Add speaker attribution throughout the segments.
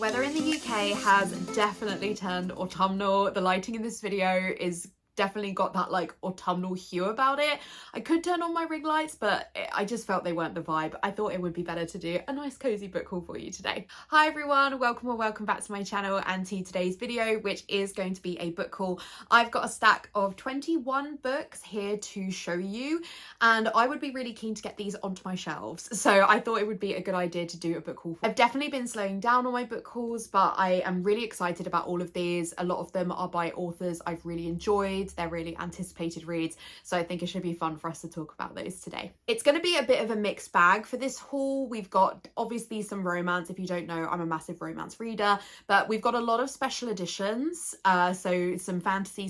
Speaker 1: weather in the UK has definitely turned autumnal. The lighting in this video is definitely got that like autumnal hue about it. I could turn on my ring lights, but I just felt they weren't the vibe. I thought it would be better to do a nice cozy book haul for you today. Hi everyone, welcome back to my channel and to today's video, which is going to be a book haul. I've got a stack of 21 books here to show you, and I would be really keen to get these onto my shelves, so I thought it would be a good idea to do a book haul. I've definitely been slowing down on my book hauls, but I am really excited about all of these. A lot of them are by authors I've really enjoyed. They're really anticipated reads, so I think it should be fun for us to talk about those today. It's going to be a bit of a mixed bag for this haul. We've got obviously some romance. If you don't know, I'm a massive romance reader, but we've got a lot of special editions, so some fantasy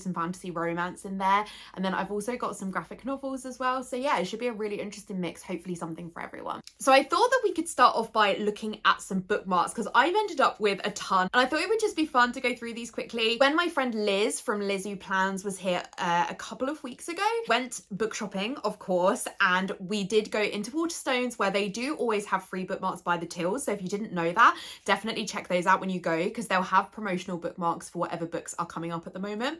Speaker 1: romance in there, and then I've also got some graphic novels as well. So yeah, it should be a really interesting mix, hopefully something for everyone. So I thought that we could start off by looking at some bookmarks, because I've ended up with a ton, and I thought it would just be fun to go through these quickly. When my friend Liz from Liz Who Plans was here a couple of weeks ago, went book shopping, of course, and we did go into Waterstones, where they do always have free bookmarks by the tills. So if you didn't know that, definitely check those out when you go, because they'll have promotional bookmarks for whatever books are coming up at the moment.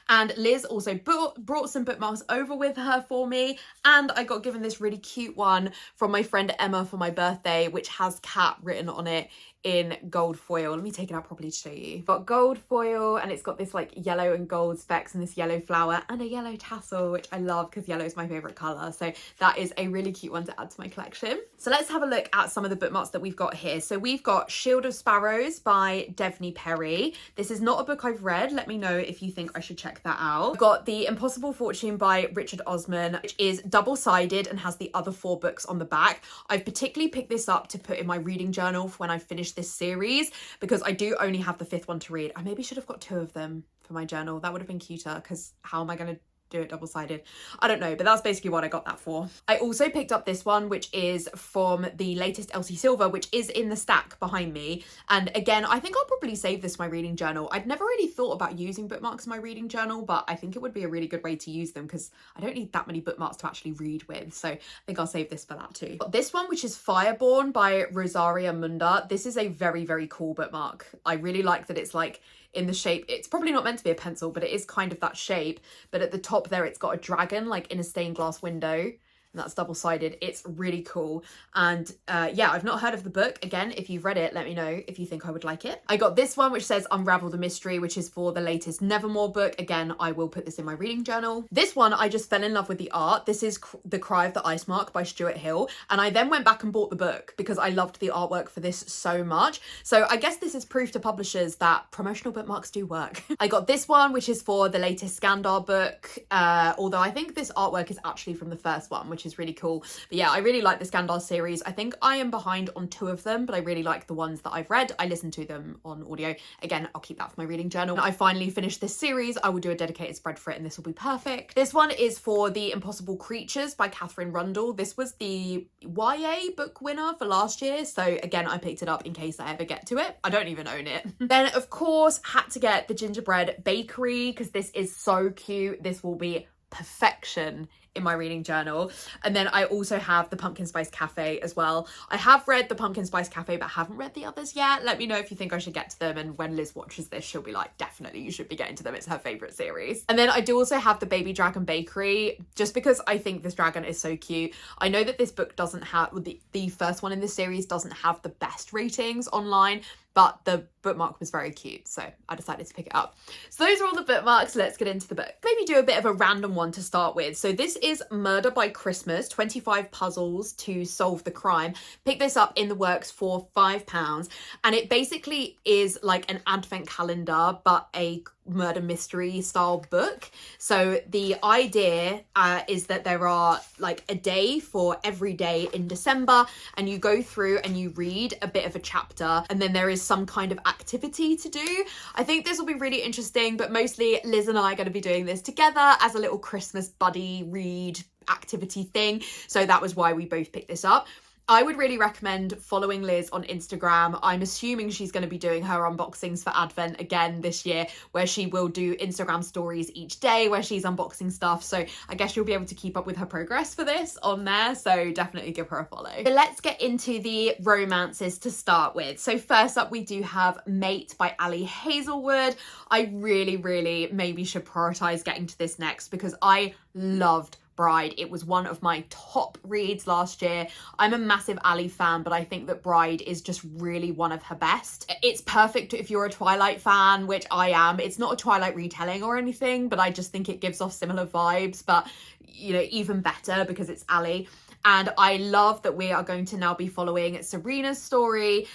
Speaker 1: And Liz also brought some bookmarks over with her for me, and I got given this really cute one from my friend Emma for my birthday, which has cat written on it in gold foil. Let me take it out properly to show you. Got gold foil, and it's got this like yellow and gold specks and this yellow flower and a yellow tassel, which I love because yellow is my favorite color. So that is a really cute one to add to my collection. So let's have a look at some of the bookmarks that we've got here. So we've got Shield of Sparrows by Devney Perry. This is not a book I've read. Let me know if you think I should check that out. We've got The Impossible Fortune by Richard Osman, which is double-sided and has the other 4 books on the back. I've particularly picked this up to put in my reading journal for when I finish this series, because I do only have the 5th one to read. I maybe should have got 2 of them for my journal. That would have been cuter, because how am I going to do it double-sided? I don't know, but that's basically what I got that for. I also picked up this one, which is from the latest Elsie Silver, which is in the stack behind me. And again, I think I'll probably save this for my reading journal. I'd never really thought about using bookmarks in my reading journal, but I think it would be a really good way to use them, because I don't need that many bookmarks to actually read with. So I think I'll save this for that too. But this one, which is Fireborn by Rosaria Munda. This is a very, very cool bookmark. I really like that it's like in the shape, it's probably not meant to be a pencil, but it is kind of that shape. But at the top there, it's got a dragon like in a stained glass window, and that's double-sided. It's really cool. And yeah, I've not heard of the book. Again, if you've read it, let me know if you think I would like it. I got this one, which says Unravel the Mystery, which is for the latest Nevermore book. Again, I will put this in my reading journal. This one, I just fell in love with the art. This is The Cry of the Ice Mark by Stuart Hill, and I then went back and bought the book because I loved the artwork for this so much. So I guess this is proof to publishers that promotional bookmarks do work. I got this one, which is for the latest Skandar book, although I think this artwork is actually from the first one, which is really cool. But yeah, I really like the Skandar series. I think I am behind on 2 of them, but I really like the ones that I've read. I listened to them on audio. Again, I'll keep that for my reading journal. When I finally finish this series, I will do a dedicated spread for it, and this will be perfect. This one is for The Impossible Creatures by Catherine Rundle. This was the YA book winner for last year, so again, I picked it up in case I ever get to it. I don't even own it. Then of course had to get the Gingerbread Bakery, because this is so cute. This will be perfection in my reading journal. And then I also have the Pumpkin Spice Cafe as well. I have read the Pumpkin Spice Cafe, but haven't read the others yet. Let me know if you think I should get to them, and when Liz watches this, she'll be like, definitely you should be getting to them. It's her favorite series. And then I do also have the Baby Dragon Bakery, just because I think this dragon is so cute. I know that this book doesn't have, the first one in this series doesn't have the best ratings online, but the bookmark was very cute, so I decided to pick it up. So those are all the bookmarks. Let's get into the book. Maybe do a bit of a random one to start with. So this is Murder by Christmas, 25 puzzles to solve the crime. Pick this up in the works for £5, and it basically is like an advent calendar, but a murder mystery style book. So the idea is that there are like a day for every day in December, and you go through and you read a bit of a chapter, and then there is some kind of activity to do. I think this will be really interesting, but mostly Liz and I are going to be doing this together as a little Christmas buddy read activity thing. So that was why we both picked this up. I would really recommend following Liz on Instagram. I'm assuming she's going to be doing her unboxings for Advent again this year, where she will do Instagram stories each day where she's unboxing stuff. So I guess you'll be able to keep up with her progress for this on there. So definitely give her a follow. So let's get into the romances to start with. So first up, we do have Mate by Ali Hazelwood. I really maybe should prioritize getting to this next because I loved Bride. It was one of my top reads last year. I'm a massive Ali fan, but I think that Bride is just really one of her best. It's perfect if you're a Twilight fan, which I am. It's not a Twilight retelling or anything, but I just think it gives off similar vibes, but you know, even better because it's Ali. And I love that we are going to now be following Serena's story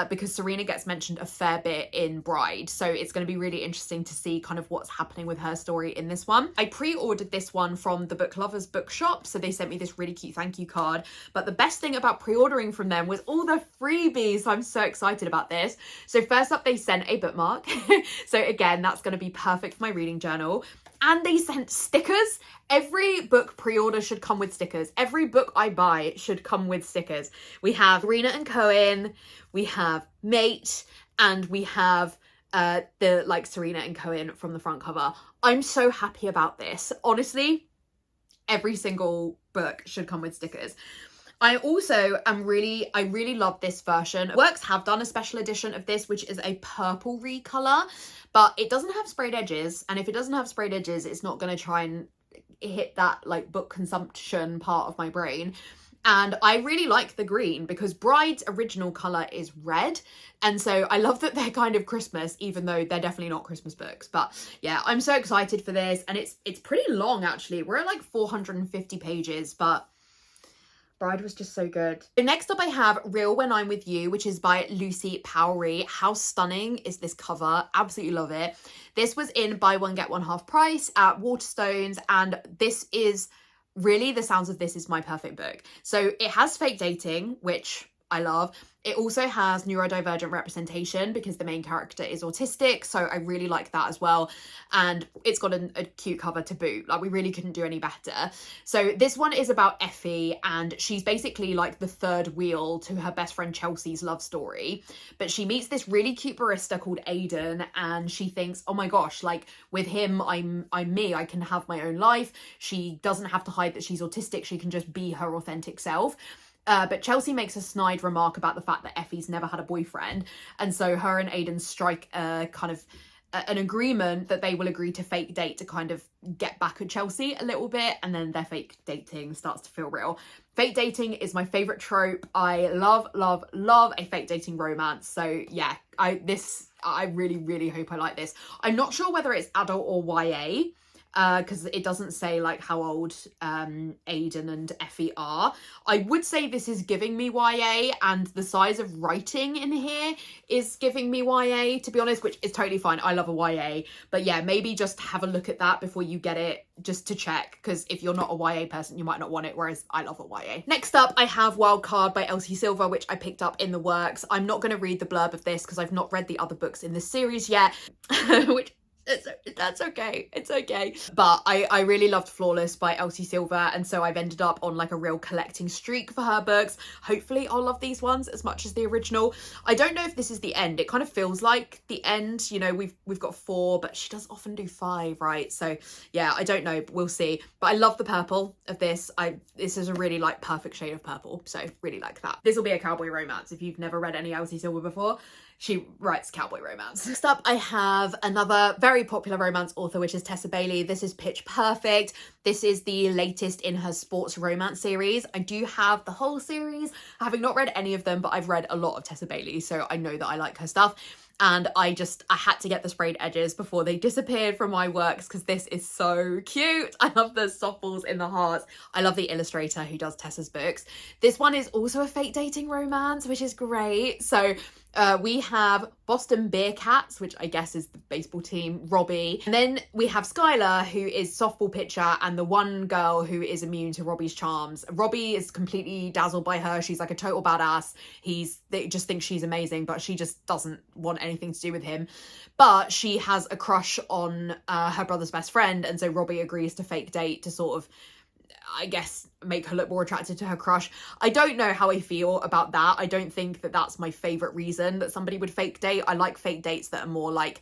Speaker 1: because Serena gets mentioned a fair bit in Bride. So it's going to be really interesting to see kind of what's happening with her story in this one. I pre-ordered this one from the Book Lovers bookshop. So they sent me this really cute thank you card. But the best thing about pre-ordering from them was all the freebies. So I'm so excited about this. So first up, they sent a bookmark. So again, that's going to be perfect for my reading journal. And they sent stickers. Every book pre-order should come with stickers. Every book I buy should come with stickers. We have Serena and Cohen, we have Mate, and we have the like Serena and Cohen from the front cover. I'm so happy about this. Honestly, every single book should come with stickers. I also I really love this version. Works have done a special edition of this, which is a purple recolor, but it doesn't have sprayed edges. And if it doesn't have sprayed edges, it's not going to try and hit that like book consumption part of my brain. And I really like the green because Bride's original colour is red. And so I love that they're kind of Christmas, even though they're definitely not Christmas books. But yeah, I'm so excited for this. And it's pretty long, actually. We're at like 450 pages, but Bride was just so good. So next up I have Real When I'm With You, which is by Lucy Powrie. How stunning is this cover? Absolutely love it. This was in buy one get one half price at Waterstones, and this is really, the sounds of this is my perfect book. So it has fake dating, which I love. It also has neurodivergent representation because the main character is autistic, so I really like that as well. And it's got a cute cover to boot. Like, we really couldn't do any better. So this one is about Effie, and she's basically like the third wheel to her best friend Chelsea's love story. But she meets this really cute barista called Aiden, and she thinks, oh my gosh, like with him, I'm me. I can have my own life. She doesn't have to hide that she's autistic. She can just be her authentic self. But Chelsea makes a snide remark about the fact that Effie's never had a boyfriend. And so her and Aiden strike a kind of an agreement that they will agree to fake date to kind of get back at Chelsea a little bit. And then their fake dating starts to feel real. Fake dating is my favourite trope. I love a fake dating romance. So yeah, I really hope I like this. I'm not sure whether it's adult or YA. Because it doesn't say like how old Aiden and Effie are. I would say this is giving me YA, and the size of writing in here is giving me YA, to be honest, which is totally fine. I love a YA, but yeah, maybe just have a look at that before you get it, just to check, because if you're not a YA person, you might not want it, whereas I love a YA. Next up, I have Wild Card by Elsie Silver, which I picked up in the works. I'm not going to read the blurb of this because I've not read the other books in this series yet, which that's okay, it's okay. But I really loved Flawless by Elsie Silver, and so I've ended up on like a real collecting streak for her books. Hopefully I'll love these ones as much as the original. I don't know if this is the end. It kind of feels like the end, you know. We've got 4, but she does often do 5, right? So yeah, I don't know, but we'll see. But I love the purple of this. This is a really like perfect shade of purple, so really like that. This will be a cowboy romance. If you've never read any Elsie Silver before, she writes cowboy romance. Next up, I have another very popular romance author, which is Tessa Bailey. This is Pitch Perfect. This is the latest in her sports romance series. I do have the whole series, having not read any of them, but I've read a lot of Tessa Bailey, so I know that I like her stuff. And I had to get the sprayed edges before they disappeared from my works because this is so cute. I love the softballs in the hearts. I love the illustrator who does Tessa's books. This one is also a fake dating romance, which is great. So we have Boston Bearcats, which I guess is the baseball team, Robbie. And then we have Skylar, who is softball pitcher, and the one girl who is immune to Robbie's charms. Robbie is completely dazzled by her. She's like a total badass. They just think she's amazing, but she just doesn't want anything to do with him. But she has a crush on her brother's best friend, and so Robbie agrees to fake date to sort of, I guess, make her look more attracted to her crush. I don't know how I feel about that. I don't think that that's my favourite reason that somebody would fake date. I like fake dates that are more like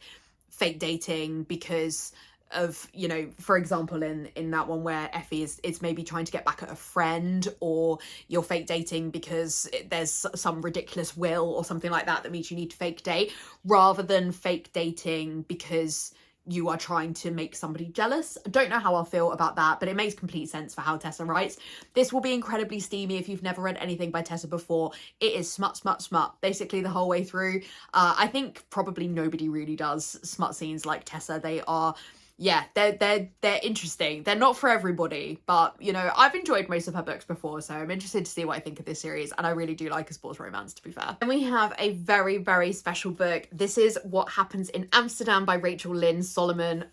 Speaker 1: fake dating because of, you know, for example, in that one where Effie is maybe trying to get back at a friend, or you're fake dating because there's some ridiculous will or something like that means you need to fake date, rather than fake dating because you are trying to make somebody jealous. I don't know how I'll feel about that, but it makes complete sense for how Tessa writes. This will be incredibly steamy if you've never read anything by Tessa before. It is smut, smut, smut, basically the whole way through. I think probably nobody really does smut scenes like Tessa. They are, yeah, they're interesting. They're not for everybody, but, you know, I've enjoyed most of her books before, so I'm interested to see what I think of this series, and I really do like a sports romance, to be fair. And we have a very, very special book. This is What Happens in Amsterdam by Rachel Lynn Solomon.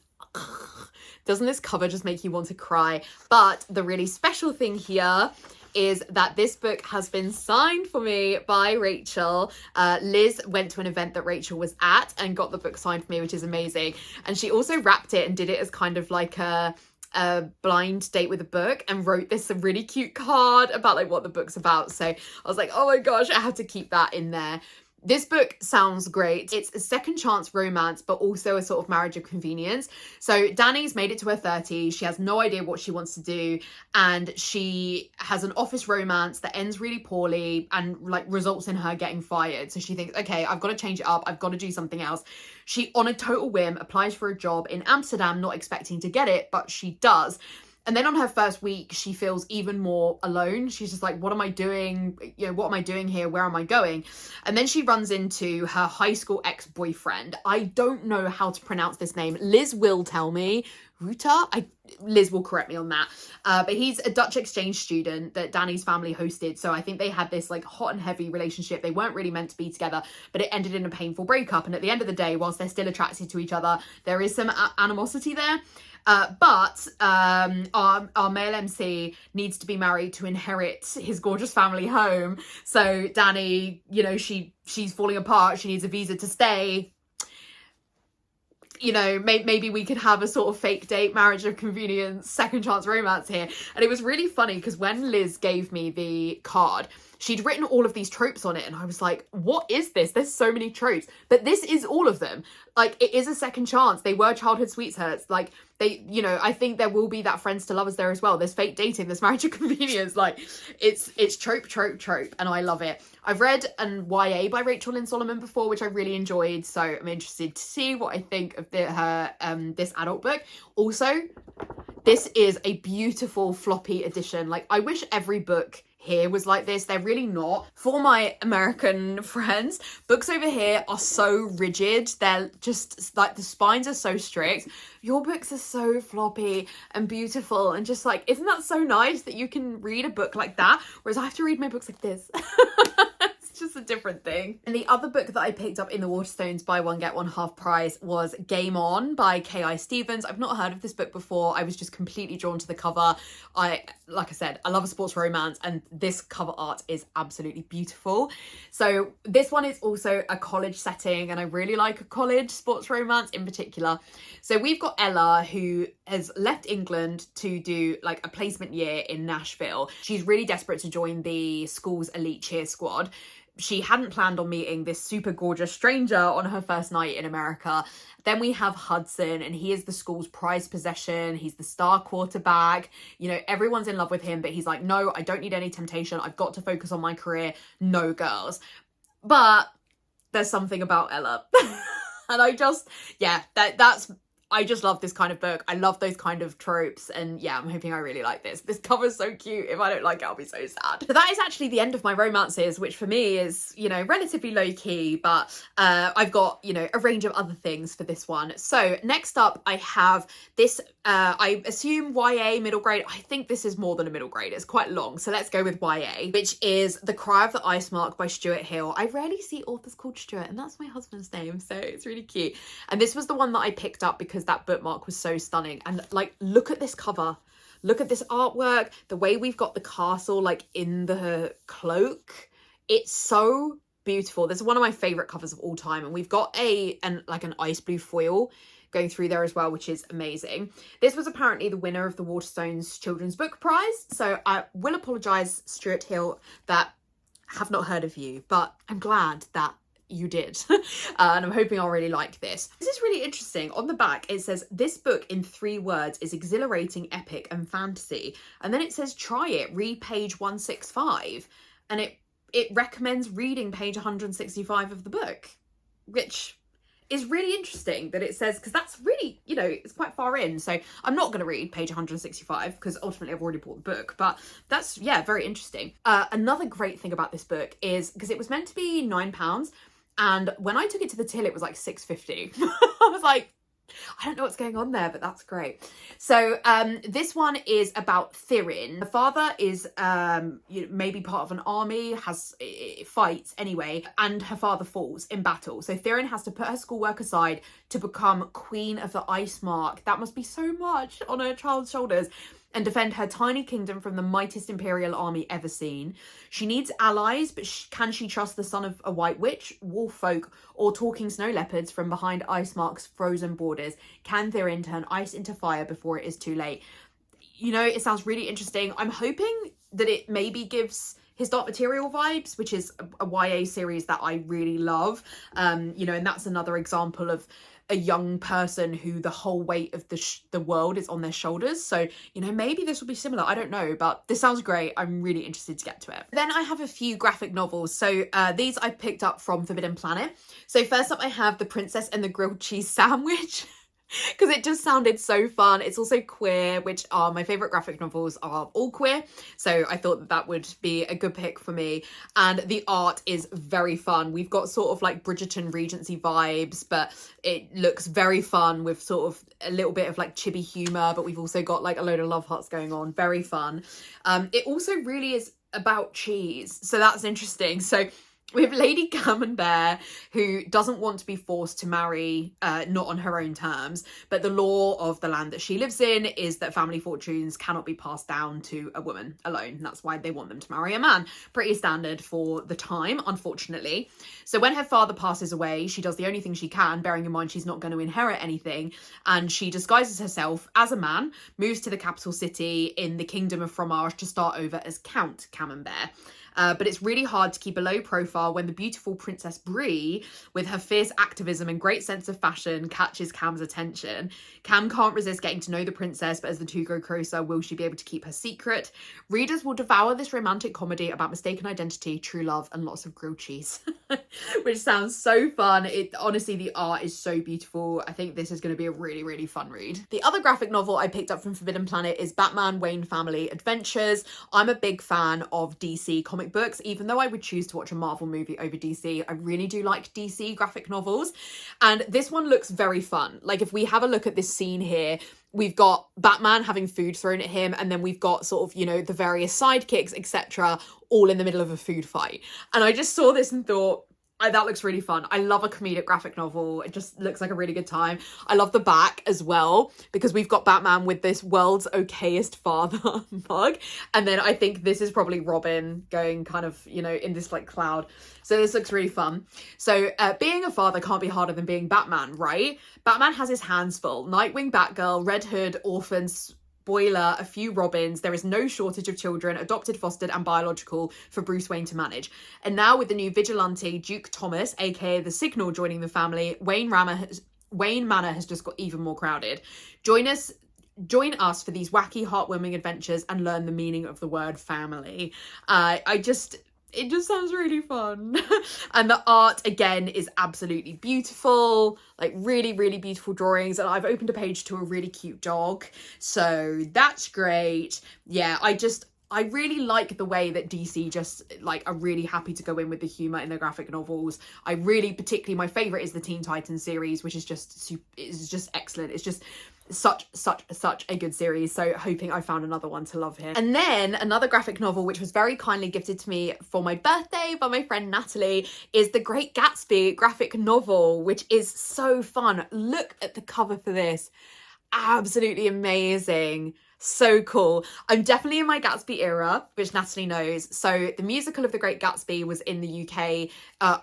Speaker 1: Doesn't this cover just make you want to cry? But the really special thing here is that this book has been signed for me by Rachel. Liz went to an event that Rachel was at and got the book signed for me, which is amazing. And she also wrapped it and did it as kind of like a blind date with a book, and wrote this really cute card about like what the book's about. So I was like, oh my gosh, I have to keep that in there. This book sounds great. It's a second chance romance, but also a sort of marriage of convenience. So Dani's made it to her 30s. She has no idea what she wants to do. And she has an office romance that ends really poorly and like results in her getting fired. So she thinks, okay, I've got to change it up. I've got to do something else. She, on a total whim, applies for a job in Amsterdam, not expecting to get it, but she does. And then on her first week, she feels even more alone. She's just like, what am I doing? You know, what am I doing here? Where am I going? And then she runs into her high school ex-boyfriend. I don't know how to pronounce this name. Liz will tell me. Ruta? Liz will correct me on that. But he's a Dutch exchange student that Dani's family hosted. So I think they had this like hot and heavy relationship. They weren't really meant to be together, but it ended in a painful breakup. And at the end of the day, whilst they're still attracted to each other, there is some animosity there. But our male MC needs to be married to inherit his gorgeous family home. So Dani, you know, she's falling apart. She needs a visa to stay. You know, maybe we could have a sort of fake date, marriage of convenience, second chance romance here. And it was really funny because when Liz gave me the card, she'd written all of these tropes on it, and I was like, what is this? There's so many tropes. But this is all of them. Like, it is a second chance. They were childhood sweethearts. Like, they, you know, I think there will be that friends to lovers there as well. There's fake dating, there's marriage of convenience. Like, it's trope, and I love it. I've read an YA by Rachel Lynn Solomon before, which I really enjoyed, so I'm interested to see what I think of her this adult book. Also, this is a beautiful floppy edition. Like, I wish every book here was like this. They're really not. For my American friends, books over here are so rigid. They're just like, the spines are so strict. Your books are so floppy and beautiful, and just like, isn't that so nice that you can read a book like that, whereas I have to read my books like this. Just a different thing. And the other book that I picked up in the Waterstones buy one get one half price was Game On by K.I. Stevens. I've not heard of this book before. I was just completely drawn to the cover. Like I said, I love a sports romance, and this cover art is absolutely beautiful. So this one is also a college setting, and I really like a college sports romance in particular. So we've got Ella, who has left England to do like a placement year in Nashville. She's really desperate to join the school's elite cheer squad. She hadn't planned on meeting this super gorgeous stranger on her first night in America. Then we have Hudson, and he is the school's prized possession. He's the star quarterback. You know, everyone's in love with him, but he's like, no, I don't need any temptation. I've got to focus on my career. No girls. But there's something about Ella. And I just, yeah, I just love this kind of book. I love those kind of tropes, and yeah, I'm hoping I really like this. This cover's so cute. If I don't like it, I'll be so sad. So that is actually the end of my romances, which for me is, you know, relatively low key, but I've got, you know, a range of other things for this one. So next up, I have this, I assume YA middle grade. I think this is more than a middle grade. It's quite long. So let's go with YA, which is The Cry of the Ice Mark by Stuart Hill. I rarely see authors called Stuart, and that's my husband's name, so it's really cute. And this was the one that I picked up because that bookmark was so stunning. And like, look at this cover, look at this artwork, the way we've got the castle like in the cloak. It's so beautiful. This is one of my favorite covers of all time, and we've got an ice blue foil going through there as well, which is amazing. This was apparently the winner of the Waterstones Children's Book Prize, so I will apologise, Stuart Hill, that I have not heard of you, but I'm glad that you did. And I'm hoping I'll really like this. This is really interesting. On the back it says, this book in 3 words is exhilarating, epic and fantasy. And then it says, try it, read page 165. And it recommends reading page 165 of the book, which is really interesting that it says, because that's really, you know, it's quite far in. So I'm not going to read page 165 because ultimately I've already bought the book, but that's, yeah, very interesting. Another great thing about this book is, because it was meant to be £9, and when I took it to the till, it was like £6.50. I was like, I don't know what's going on there, but that's great. So this one is about Thirin. Her father is maybe part of an army, fights anyway, and her father falls in battle. So Thirin has to put her schoolwork aside to become Queen of the Ice Mark. That must be so much on her child's shoulders. And defend her tiny kingdom from the mightiest imperial army ever seen. She needs allies, but can she trust the son of a white witch, wolf folk, or talking snow leopards from behind Ice Mark's frozen borders? Can Thirin turn ice into fire before it is too late? You know, it sounds really interesting. I'm hoping that it maybe gives His Dark Material vibes, which is a YA series that I really love. You know, and that's another example of a young person who the whole weight of the world is on their shoulders. So, you know, maybe this will be similar. I don't know, but this sounds great. I'm really interested to get to it. Then I have a few graphic novels. So these I picked up from Forbidden Planet. So first up I have The Princess and the Grilled Cheese Sandwich. Because it just sounded so fun. It's also queer, which are my favourite graphic novels are all queer. So I thought that would be a good pick for me. And the art is very fun. We've got sort of like Bridgerton Regency vibes, but it looks very fun with sort of a little bit of like chibi humour, but we've also got like a load of love hearts going on. Very fun. It also really is about cheese. So that's interesting. So we have Lady Camembert, who doesn't want to be forced to marry, not on her own terms, but the law of the land that she lives in is that family fortunes cannot be passed down to a woman alone. And that's why they want them to marry a man. Pretty standard for the time, unfortunately. So when her father passes away, she does the only thing she can, bearing in mind she's not going to inherit anything, and she disguises herself as a man, moves to the capital city in the Kingdom of Fromage to start over as Count Camembert. But it's really hard to keep a low profile when the beautiful Princess Brie, with her fierce activism and great sense of fashion, catches Cam's attention. Cam can't resist getting to know the princess, but as the two grow closer, will she be able to keep her secret? Readers will devour this romantic comedy about mistaken identity, true love, and lots of grilled cheese. Which sounds so fun. Honestly, the art is so beautiful. I think this is going to be a really, really fun read. The other graphic novel I picked up from Forbidden Planet is Batman Wayne Family Adventures. I'm a big fan of DC comic books, even though I would choose to watch a Marvel movie over DC. I really do like DC graphic novels, and this one looks very fun. Like, if we have a look at this scene here, we've got Batman having food thrown at him, and then we've got sort of, you know, the various sidekicks, etc., all in the middle of a food fight. And I just saw this and thought, that looks really fun. I love a comedic graphic novel. It just looks like a really good time. I love the back as well, because we've got Batman with this world's okayest father mug. And then I think this is probably Robin going kind of, you know, in this like cloud. So this looks really fun. So being a father can't be harder than being Batman, right? Batman has his hands full. Nightwing, Batgirl, Red Hood, orphans, Boiler, a few Robins. There is no shortage of children, adopted, fostered and biological, for Bruce Wayne to manage. And now with the new vigilante Duke Thomas, aka the Signal, joining the family, Wayne Manor has just got even more crowded. Join us for these wacky, heartwarming adventures and learn the meaning of the word family. It just sounds really fun. And the art, again, is absolutely beautiful. Like, really, really beautiful drawings. And I've opened a page to a really cute dog. So that's great. Yeah, I really like the way that DC just, like, are really happy to go in with the humour in their graphic novels. I really, particularly, my favourite is the Teen Titans series, which is just excellent. It's just such a good series. So hoping I found another one to love here. And then another graphic novel, which was very kindly gifted to me for my birthday by my friend Natalie, is The Great Gatsby graphic novel, which is so fun. Look at the cover for this. Absolutely amazing. So cool. I'm definitely in my Gatsby era, which Natalie knows. So the musical of The Great Gatsby was in the UK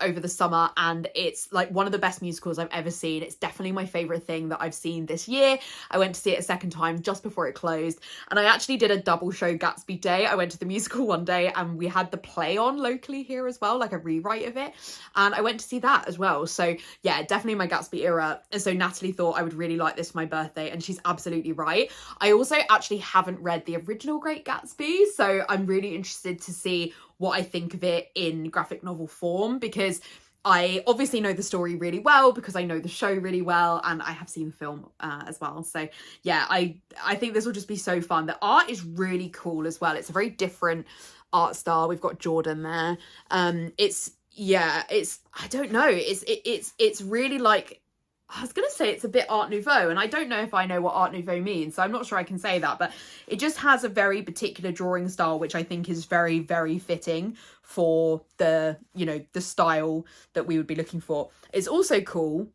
Speaker 1: over the summer, and it's like one of the best musicals I've ever seen. It's definitely my favourite thing that I've seen this year. I went to see it a second time just before it closed, and I actually did a double show Gatsby day. I went to the musical one day and we had the play on locally here as well, like a rewrite of it, and I went to see that as well. So yeah, definitely my Gatsby era. And so Natalie thought I would really like this for my birthday, and she's absolutely right. I also actually haven't read the original Great Gatsby, so I'm really interested to see what I think of it in graphic novel form, because I obviously know the story really well because I know the show really well, and I have seen the film as well. So yeah, I think this will just be so fun. The art is really cool as well. It's a very different art style. We've got Jordan there. I don't know. It's really like, I was going to say it's a bit Art Nouveau, and I don't know if I know what Art Nouveau means, so I'm not sure I can say that, but it just has a very particular drawing style, which I think is very, very fitting for the, you know, the style that we would be looking for. It's also cool.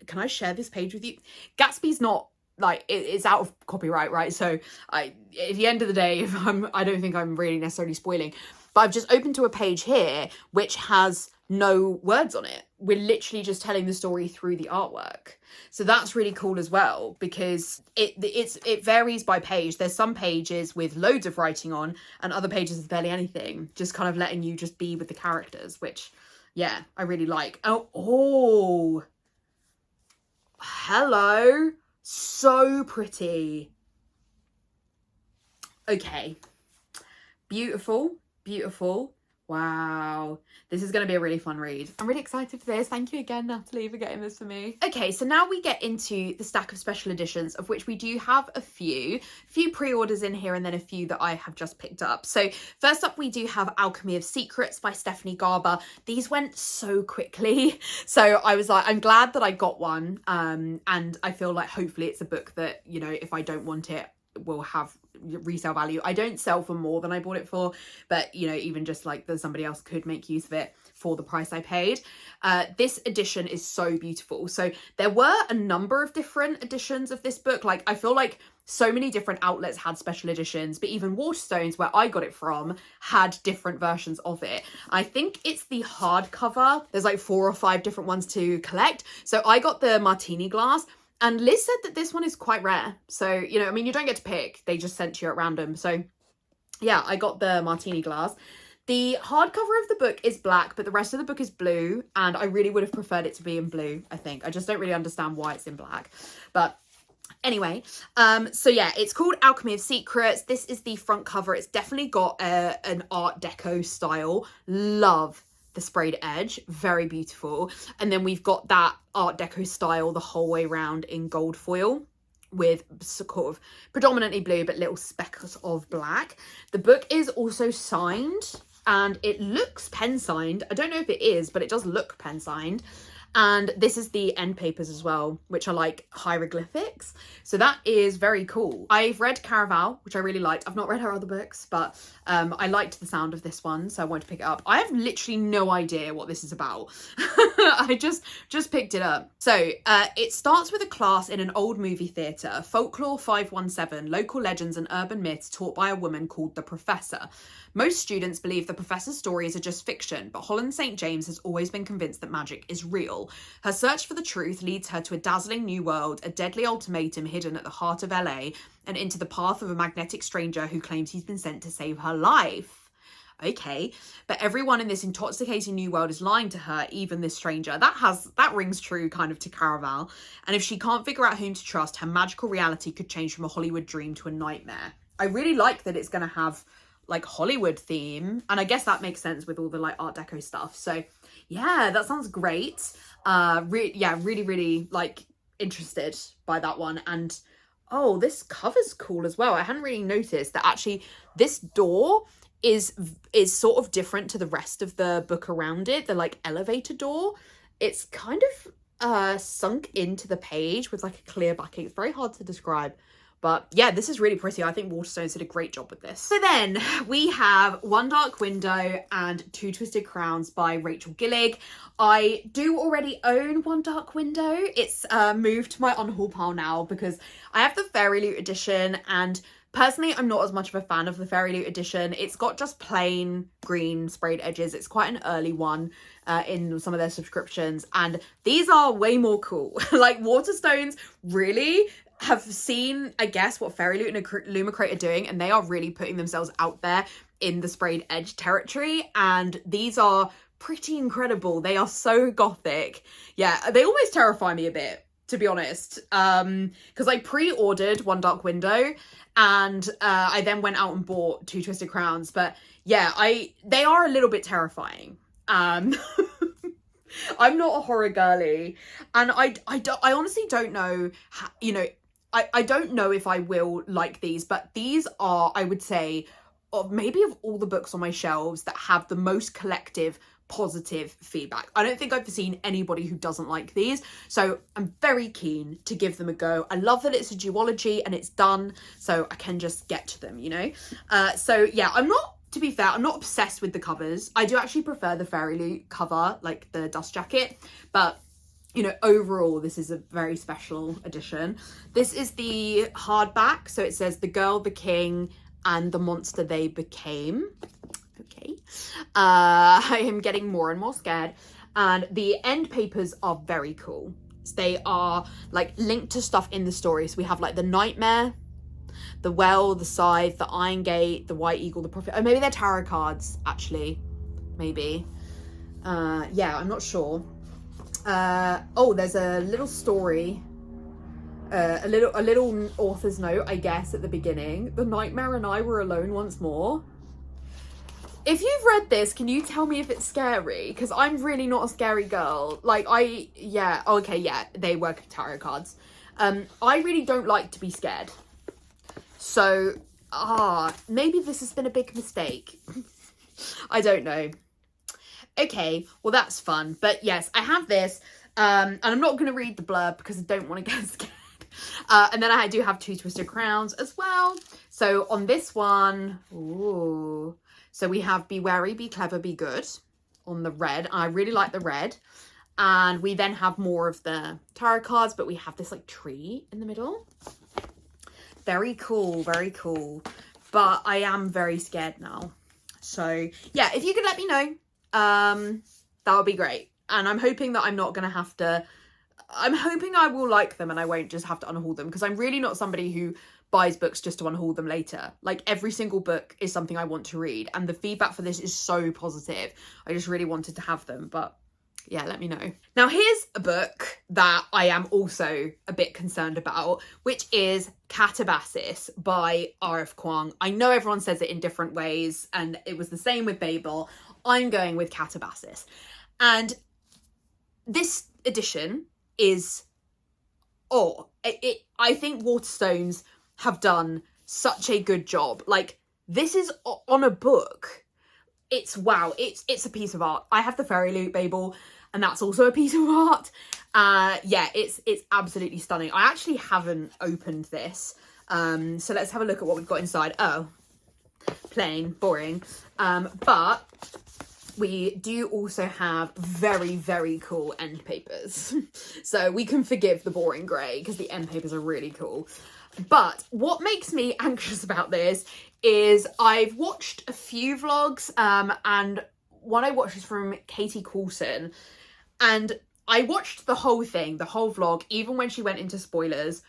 Speaker 1: Can I share this page with you? Gatsby's not, like, it's out of copyright, right? So at the end of the day, I don't think I'm really necessarily spoiling, but I've just opened to a page here which has no words on it. We're literally just telling the story through the artwork. So that's really cool as well, because it varies by page. There's some pages with loads of writing on and other pages with barely anything, just kind of letting you just be with the characters, which, yeah, I really like. Oh, hello. So pretty. Okay. Beautiful, beautiful. Wow, this is going to be a really fun read. I'm really excited for this. Thank you again, Natalie, for getting this for me. Okay, so now we get into the stack of special editions, of which we do have a few pre-orders in here, and then a few that I have just picked up. So first up, we do have Alchemy of Secrets by Stephanie Garber. These went so quickly, so I was like, I'm glad that I got one, and I feel like hopefully it's a book that, you know, if I don't want it, will have resale value. I don't sell for more than I bought it for, but, you know, even just like that somebody else could make use of it for the price I paid. This edition is so beautiful. So there were a number of different editions of this book. Like, I feel like so many different outlets had special editions, but even Waterstones, where I got it from, had different versions of it. I think it's the hardcover. There's like 4 or 5 different ones to collect. So I got the martini glass, and Liz said that this one is quite rare. So, you know, I mean, you don't get to pick. They just sent you at random. So, yeah, I got the martini glass. The hardcover of the book is black, but the rest of the book is blue. And I really would have preferred it to be in blue, I think. I just don't really understand why it's in black. But anyway, so yeah, it's called Alchemy of Secrets. This is the front cover. It's definitely got an Art Deco style. Love the sprayed edge, very beautiful. And then we've got that Art Deco style the whole way around in gold foil with sort of predominantly blue but little speckles of black. The book is also signed, and it looks pen signed. I don't know if it is, but it does look pen signed. And this is the end papers as well, which are like hieroglyphics. So that is very cool. I've read Caraval, which I really liked. I've not read her other books, but I liked the sound of this one, so I wanted to pick it up. I have literally no idea what this is about. I just picked it up. So it starts with a class in an old movie theatre, Folklore 517, local legends and urban myths taught by a woman called the Professor. Most students believe the professor's stories are just fiction, but Holland St. James has always been convinced that magic is real. Her search for the truth leads her to a dazzling new world, a deadly ultimatum hidden at the heart of LA, and into the path of a magnetic stranger who claims he's been sent to save her life. Okay, but everyone in this intoxicating new world is lying to her, even this stranger. That rings true kind of to Caraval. And if she can't figure out whom to trust, her magical reality could change from a Hollywood dream to a nightmare. I really like that it's going to have like Hollywood theme, and I guess that makes sense with all the like Art Deco stuff. So yeah, that sounds great. Really like interested by that one. And oh, this cover's cool as well. I hadn't really noticed that actually this door is sort of different to the rest of the book around it. The like elevator door, it's kind of sunk into the page with like a clear backing. It's very hard to describe. But yeah, this is really pretty. I think Waterstones did a great job with this. So then we have One Dark Window and Two Twisted Crowns by Rachel Gillig. I do already own One Dark Window. It's moved to my on-haul pile now because I have the Fairy Loot edition, and Personally, I'm not as much of a fan of the Fairy Loot edition. It's got just plain green sprayed edges. It's quite an early one in some of their subscriptions, and these are way more cool. Like, Waterstones really have seen, I guess, what Fairy Loot and Lumicrate are doing, and they are really putting themselves out there in the sprayed edge territory, and these are pretty incredible. They are so gothic. Yeah, they almost terrify me a bit, to be honest, because I pre-ordered One Dark Window, and I then went out and bought Two Twisted Crowns, but yeah, they are a little bit terrifying. I'm not a horror girly, and I honestly don't know how, you know, I don't know if I will like these, but these are, I would say, maybe of all the books on my shelves, that have the most collective positive feedback. I don't think I've seen anybody who doesn't like these, so I'm very keen to give them a go. I love that it's a duology and it's done, so I can just get to them, you know. So yeah, to be fair, I'm not obsessed with the covers. I do actually prefer the Fairy Loot cover, like the dust jacket, but you know, overall this is a very special edition. This is the hardback, so it says The Girl, the King, and the Monster They Became. Okay. I am getting more and more scared, and the end papers are very cool. They are like linked to stuff in the story. So we have like the Nightmare, the Well, the Scythe, the Iron Gate, the White Eagle, the Prophet. Oh, maybe they're tarot cards, actually. Maybe. Yeah, I'm not sure. Oh, there's a little story. A little author's note, I guess, at the beginning. The Nightmare and I were alone once more. If you've read this, can you tell me if it's scary? Because I'm really not a scary girl. Like, yeah, okay, yeah, they work tarot cards. I really don't like to be scared. So, maybe this has been a big mistake. I don't know. Okay, well, that's fun. But yes, I have this, and I'm not going to read the blurb because I don't want to get scared. And then I do have Two Twisted Crowns as well. So on this one, ooh, so we have Be Wary, Be Clever, Be Good on the red. I really like the red. And we then have more of the tarot cards, but we have this like tree in the middle. Very cool, very cool. But I am very scared now. So yeah, if you could let me know, that would be great. And I'm hoping that I'm not going to have to, I'm hoping I will like them and I won't just have to unhaul them, because I'm really not somebody who buys books just to unhaul them later. Like, every single book is something I want to read, and the feedback for this is so positive. I just really wanted to have them, but yeah, let me know. Now, here's a book that I am also a bit concerned about, which is Catabasis by R.F. Kuang. I know everyone says it in different ways, and it was the same with Babel. I'm going with Catabasis. And this edition is, I think Waterstones have done such a good job. Like, this is on a book. It's, wow, it's a piece of art. I have the Fairy Loot Babel, and that's also a piece of art. Yeah, it's absolutely stunning. I actually haven't opened this. So let's have a look at what we've got inside. Oh, plain, boring. But we do also have very, very cool end papers. So we can forgive the boring grey, because the end papers are really cool. But what makes me anxious about this is I've watched a few vlogs, and one I watched is from Katie Coulson, and I watched the whole thing, the whole vlog, even when she went into spoilers,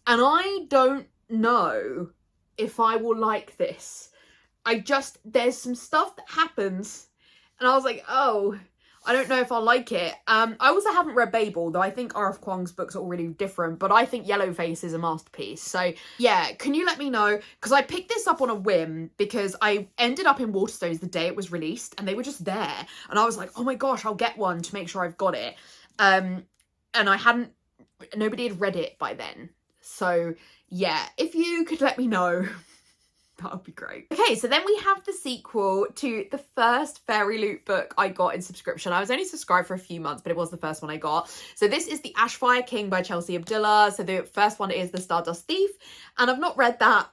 Speaker 1: and I don't know if I will like this. There's some stuff that happens, and I was like, oh, I don't know if I'll like it. I also haven't read Babel, though I think R.F. Kuang's books are already different, but I think Yellowface is a masterpiece. So yeah, can you let me know? Because I picked this up on a whim, because I ended up in Waterstones the day it was released, and they were just there. And I was like, oh my gosh, I'll get one to make sure I've got it. And nobody had read it by then. So yeah, if you could let me know, that would be great. Okay, so then we have the sequel to the first Fairy Loot book I got in subscription. I was only subscribed for a few months, but it was the first one I got. So this is The Ashfire King by Chelsea Abdullah. So the first one is The Stardust Thief, and I've not read that,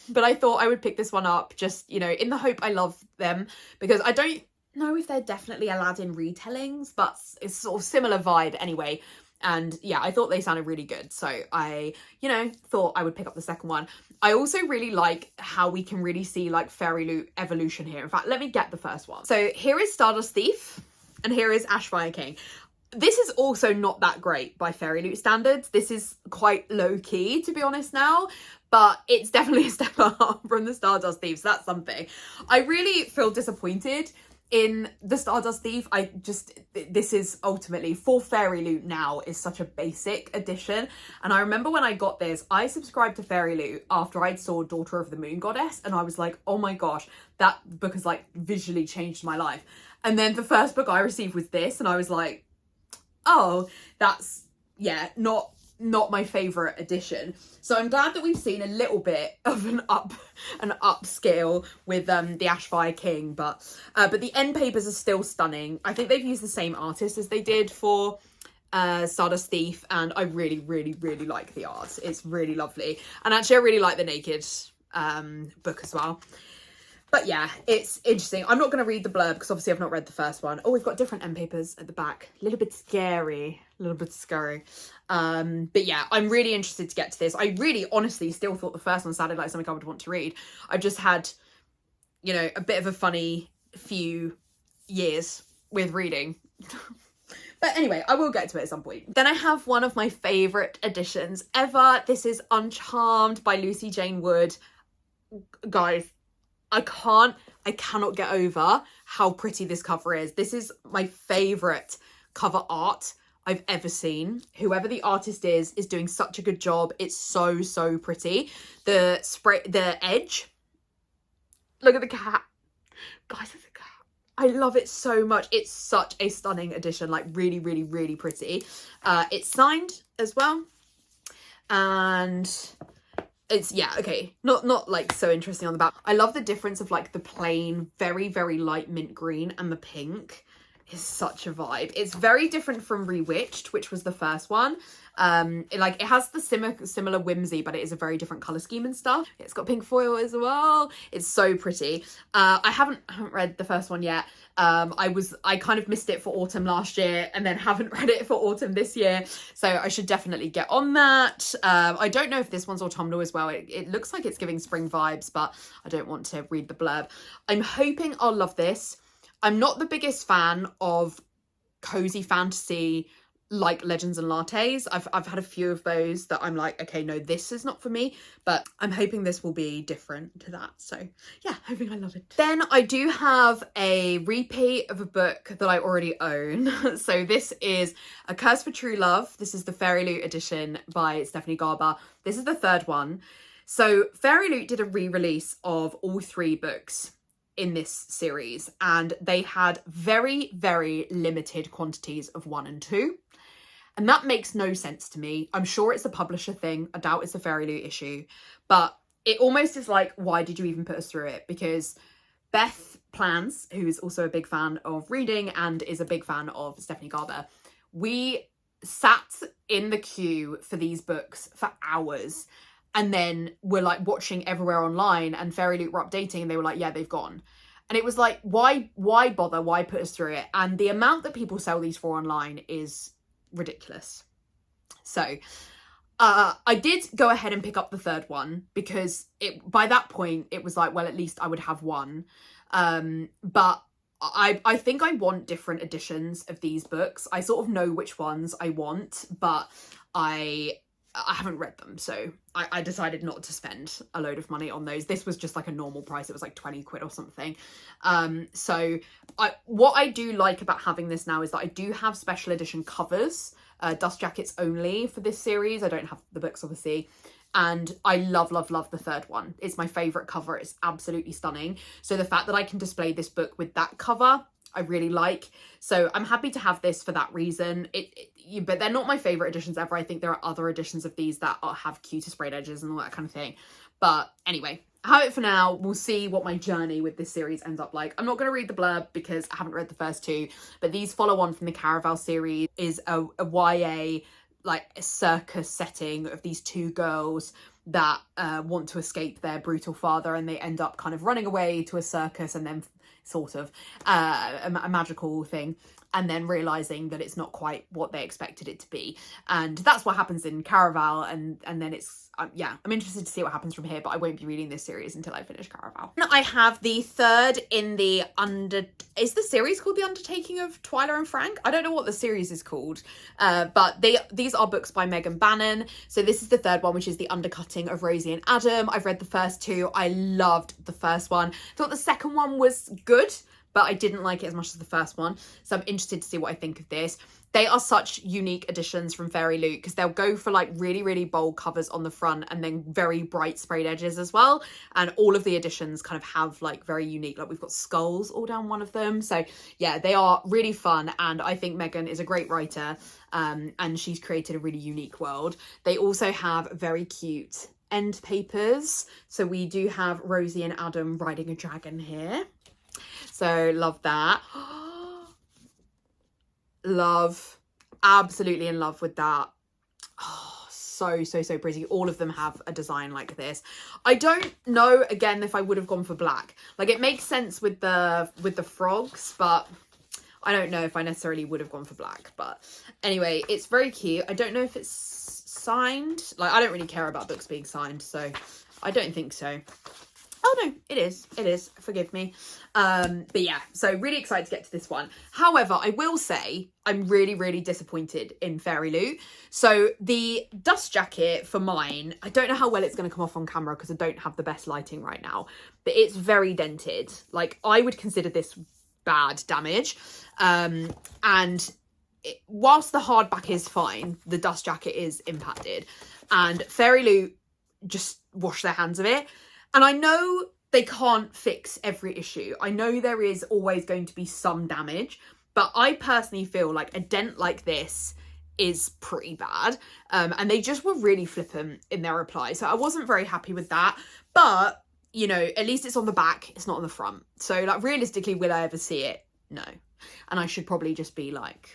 Speaker 1: but I thought I would pick this one up just, you know, in the hope I love them, because I don't know if they're definitely Aladdin retellings, but it's sort of similar vibe anyway. And yeah, I thought they sounded really good. So I, you know, thought I would pick up the second one. I also really like how we can really see like Fairy Loot evolution here. In fact, let me get the first one. So here is Stardust Thief and here is Ashfire King. This is also not that great by Fairy Loot standards. This is quite low key, to be honest now, but it's definitely a step up from the Stardust Thief, so that's something. I really feel disappointed in the Stardust Thief. This is ultimately, for Fairy Loot now, is such a basic edition. And I remember when I got this, I subscribed to Fairy Loot after I'd saw Daughter of the Moon Goddess, and I was like, oh my gosh, that book has like visually changed my life. And then the first book I received was this, and I was like, oh, that's, yeah, not my favourite edition. So I'm glad that we've seen a little bit of an upscale with the Ashfire King, but the end papers are still stunning. I think they've used the same artist as they did for Stardust Thief, and I really, really, really like the art. It's really lovely. And actually I really like the Naked book as well. But yeah, it's interesting. I'm not going to read the blurb because obviously I've not read the first one. Oh, we've got different end papers at the back. A little bit scary. A little bit scary. But yeah, I'm really interested to get to this. I really honestly still thought the first one sounded like something I would want to read. I've just had, you know, a bit of a funny few years with reading. But anyway, I will get to it at some point. Then I have one of my favourite editions ever. This is Uncharmed by Lucy Jane Wood. Guys, I cannot get over how pretty this cover is. This is my favourite cover art I've ever seen. Whoever the artist is doing such a good job. It's so, so pretty. The edge. Look at the cat. Guys, there's a cat. I love it so much. It's such a stunning edition. Like really, really, really pretty. It's signed as well. And it's, yeah, okay, not like so interesting on the back. I love the difference of like the plain, very, very light mint green and the pink is such a vibe. It's very different from Rewitched, which was the first one. It has the similar whimsy, but it is a very different colour scheme and stuff. It's got pink foil as well. It's so pretty. I haven't read the first one yet. I kind of missed it for autumn last year and then haven't read it for autumn this year. So I should definitely get on that. I don't know if this one's autumnal as well. It looks like it's giving spring vibes, but I don't want to read the blurb. I'm hoping I'll love this. I'm not the biggest fan of cozy fantasy like Legends and Lattes. I've had a few of those that I'm like, okay, no, this is not for me, but I'm hoping this will be different to that. So yeah, hoping I love it. Then I do have a repeat of a book that I already own. So this is A Curse for True Love. This is the Fairy Loot edition by Stephanie Garber. This is the third one. So Fairy Loot did a re-release of all three books in this series, and they had very, very limited quantities of 1 and 2. And that makes no sense to me. I'm sure it's a publisher thing. I doubt it's a Fairy Loot issue. But it almost is like, why did you even put us through it? Because Beth Plans, who is also a big fan of reading and is a big fan of Stephanie Garber, we sat in the queue for these books for hours. And then we're like watching everywhere online, and Fairy Loot were updating and they were like, yeah, they've gone. And it was like, why bother? Why put us through it? And the amount that people sell these for online is ridiculous. So I did go ahead and pick up the third one because by that point it was like, well, at least I would have one. But I think I want different editions of these books. I sort of know which ones I want, but I haven't read them, so I decided not to spend a load of money on those. This was just like a normal price. It was like 20 quid or something. So what I do like about having this now is that I do have special edition covers, dust jackets only for this series. I don't have the books, obviously. And I love, love, love the third one. It's my favourite cover. It's absolutely stunning. So the fact that I can display this book with that cover, I really like. So I'm happy to have this for that reason. But they're not my favourite editions ever. I think there are other editions of these that have cuter sprayed edges and all that kind of thing. But anyway, I have it for now. We'll see what my journey with this series ends up like. I'm not going to read the blurb because I haven't read the first two. But these follow on from the Caraval series is a YA, like a circus setting of these two girls that want to escape their brutal father, and they end up kind of running away to a circus and then sort of a magical thing. and then realizing that it's not quite what they expected it to be. And that's what happens in Caraval, and then it's yeah, I'm interested to see what happens from here, but I won't be reading this series until I finish Caraval. I have the third in the is the series called The Undertaking of Twyla and Frank? I don't know what the series is called, but these are books by Megan Bannon. So this is the third one, which is The Undercutting of Rosie and Adam. I've read the first two. I loved the first one. Thought the second one was good, but I didn't like it as much as the first one. So I'm interested to see what I think of this. They are such unique additions from Fairy Loot, because they'll go for like really, really bold covers on the front and then very bright sprayed edges as well. And all of the editions kind of have like very unique, like we've got skulls all down one of them. So yeah, they are really fun. And I think Megan is a great writer, and she's created a really unique world. They also have very cute end papers. So we do have Rosie and Adam riding a dragon here. So love that. Love, absolutely in love with that. Oh, so pretty. All of them have a design like this. I don't know again if I would have gone for black. Like, it makes sense with the frogs, but I don't know if I necessarily would have gone for black. But anyway, it's very cute. I don't know if it's signed. Like, I don't really care about books being signed, so I don't think so. Oh no, it is, forgive me. But yeah, so really excited to get to this one. However, I will say I'm really disappointed in Fairy Loot. So the dust jacket for mine, I don't know how well it's going to come off on camera because I don't have the best lighting right now, but it's very dented. Like, I would consider this bad damage. Whilst the hardback is fine, the dust jacket is impacted, and Fairy Loot just wash their hands of it. And I know they can't fix every issue. I know there is always going to be some damage, but I personally feel like a dent like this is pretty bad. And they just were really flippant in their reply. So I wasn't very happy with that. But, you know, at least it's on the back. It's not on the front. So, like, realistically, will I ever see it? No. And I should probably just be, like,